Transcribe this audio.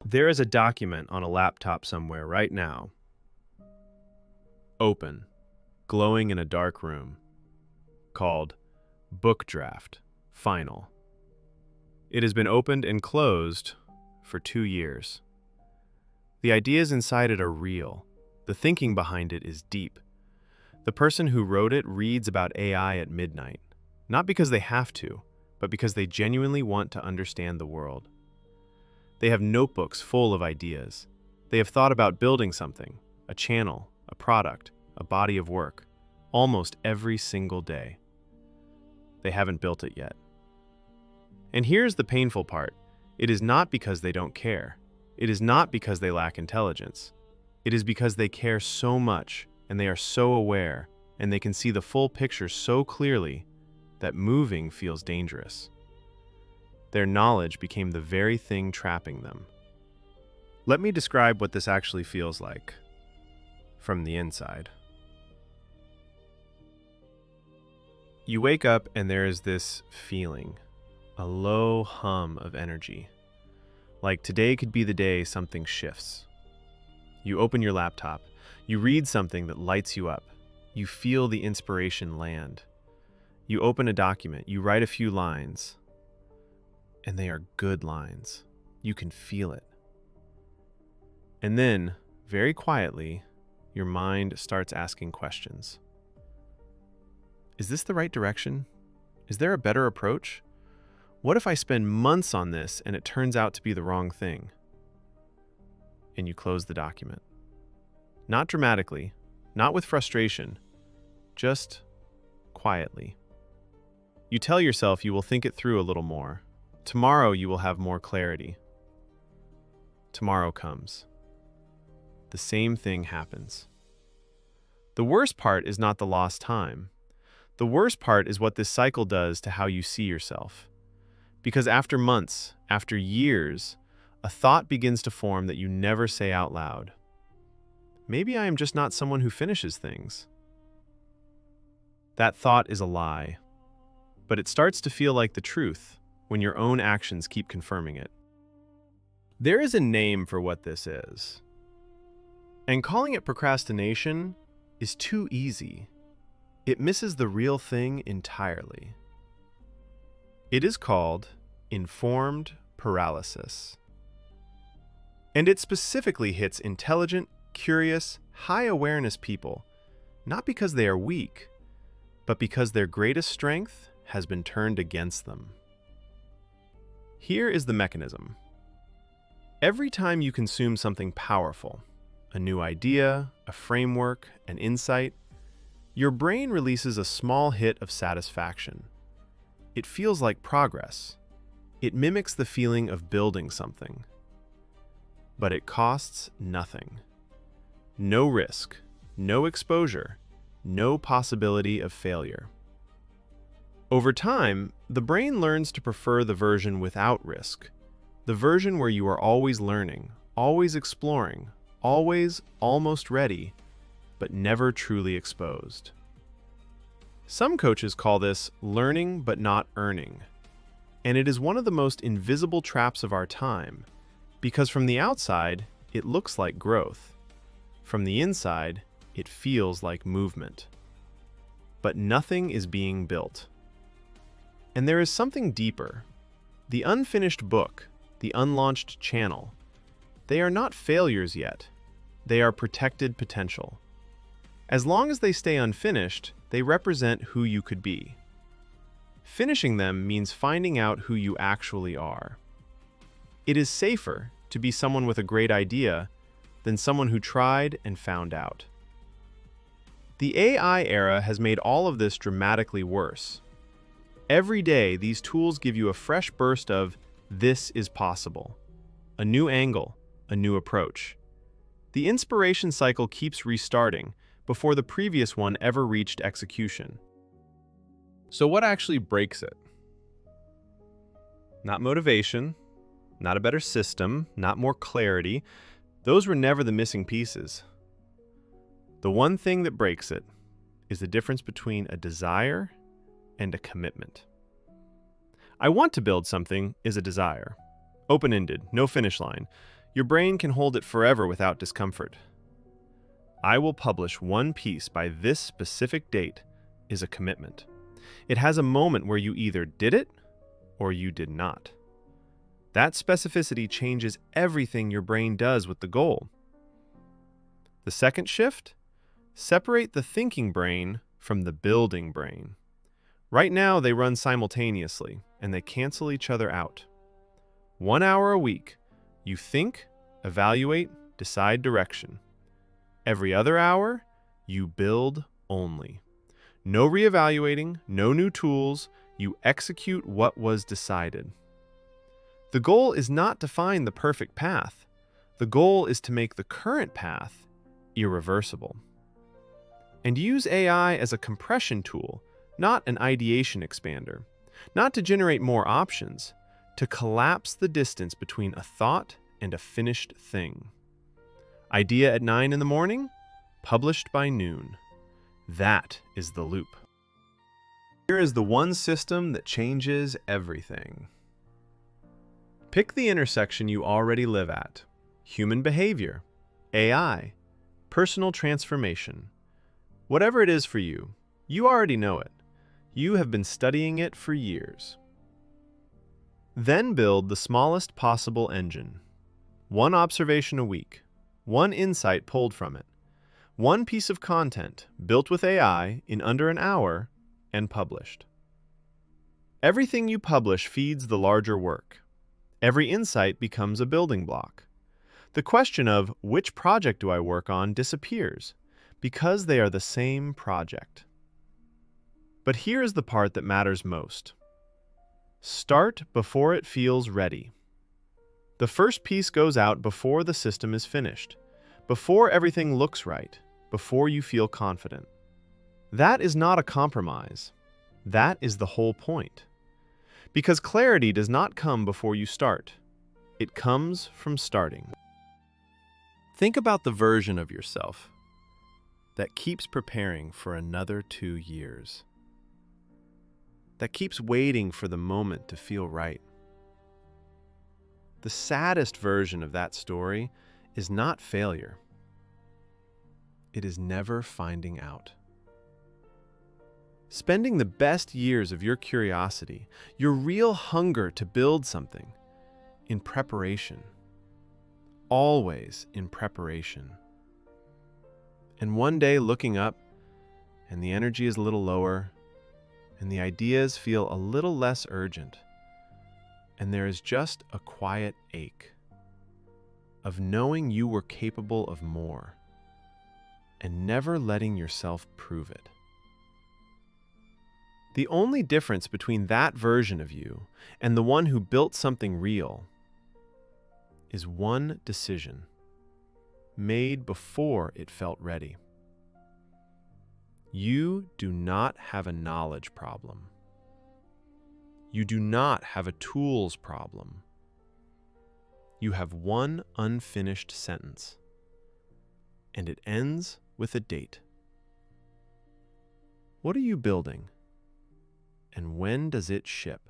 There is a document on a laptop somewhere right now. Open, glowing in a dark room, called Book Draft Final. It has been opened and closed for 2 years. The ideas inside it are real. The thinking behind it is deep. The person who wrote it reads about AI at midnight, not because they have to, but because they genuinely want to understand the world. They have notebooks full of ideas. They have thought about building something, a channel, a product, a body of work, almost every single day. They haven't built it yet. And here's the painful part. It is not because they don't care. It is not because they lack intelligence. It is because they care so much, and they are so aware, and they can see the full picture so clearly that moving feels dangerous. Their knowledge became the very thing trapping them. Let me describe what this actually feels like from the inside. You wake up and there is this feeling, a low hum of energy. Like today could be the day something shifts. You open your laptop, you read something that lights you up. You feel the inspiration land. You open a document, you write a few lines, and they are good lines. You can feel it. And then, very quietly, your mind starts asking questions. Is this the right direction? Is there a better approach? What if I spend months on this and it turns out to be the wrong thing? And you close the document. Not dramatically, not with frustration, just quietly. You tell yourself you will think it through a little more. Tomorrow you will have more clarity. Tomorrow comes. The same thing happens. The worst part is not the lost time. The worst part is what this cycle does to how you see yourself. Because after months, after years, a thought begins to form that you never say out loud. Maybe I am just not someone who finishes things. That thought is a lie, but it starts to feel like the truth when your own actions keep confirming it. There is a name for what this is, and calling it procrastination is too easy. It misses the real thing entirely. It is called informed paralysis. And it specifically hits intelligent, curious, high-awareness people, not because they are weak, but because their greatest strength has been turned against them. Here is the mechanism. Every time you consume something powerful, a new idea, a framework, an insight, your brain releases a small hit of satisfaction. It feels like progress. It mimics the feeling of building something. But it costs nothing. No risk, no exposure, no possibility of failure. Over time, the brain learns to prefer the version without risk, the version where you are always learning, always exploring, always almost ready, but never truly exposed. Some coaches call this learning but not earning, and it is one of the most invisible traps of our time, because from the outside, it looks like growth. From the inside, it feels like movement. But nothing is being built. And there is something deeper. The unfinished book, the unlaunched channel, they are not failures yet. They are protected potential. As long as they stay unfinished, they represent who you could be. Finishing them means finding out who you actually are. It is safer to be someone with a great idea than someone who tried and found out. The AI era has made all of this dramatically worse. Every day, these tools give you a fresh burst of, "This is possible." A new angle, a new approach. The inspiration cycle keeps restarting before the previous one ever reached execution. So what actually breaks it? Not motivation, not a better system, not more clarity. Those were never the missing pieces. The one thing that breaks it is the difference between a desire and a commitment. I want to build something is a desire. Open-ended, no finish line. Your brain can hold it forever without discomfort. I will publish one piece by this specific date is a commitment. It has a moment where you either did it or you did not. That specificity changes everything your brain does with the goal. The second shift: separate the thinking brain from the building brain. Right now, they run simultaneously, and they cancel each other out. 1 hour a week, you think, evaluate, decide direction. Every other hour, you build only. No reevaluating, no new tools, you execute what was decided. The goal is not to find the perfect path. The goal is to make the current path irreversible. And use AI as a compression tool, not an ideation expander, not to generate more options, to collapse the distance between a thought and a finished thing. Idea at 9 in the morning, published by noon. That is the loop. Here is the one system that changes everything. Pick the intersection you already live at: human behavior, AI, personal transformation. Whatever it is for you, you already know it. You have been studying it for years. Then build the smallest possible engine. One observation a week, one insight pulled from it, one piece of content built with AI in under an hour and published. Everything you publish feeds the larger work. Every insight becomes a building block. The question of which project do I work on disappears because they are the same project. But here is the part that matters most. Start before it feels ready. The first piece goes out before the system is finished, before everything looks right, before you feel confident. That is not a compromise. That is the whole point. Because clarity does not come before you start. It comes from starting. Think about the version of yourself that keeps preparing for another 2 years, that keeps waiting for the moment to feel right. The saddest version of that story is not failure. It is never finding out. Spending the best years of your curiosity, your real hunger to build something, in preparation. Always in preparation. And one day looking up, and the energy is a little lower, and the ideas feel a little less urgent, and there is just a quiet ache of knowing you were capable of more, and never letting yourself prove it. The only difference between that version of you and the one who built something real is one decision made before it felt ready. You do not have a knowledge problem. You do not have a tools problem. You have one unfinished sentence, and it ends with a date. What are you building? And when does it ship?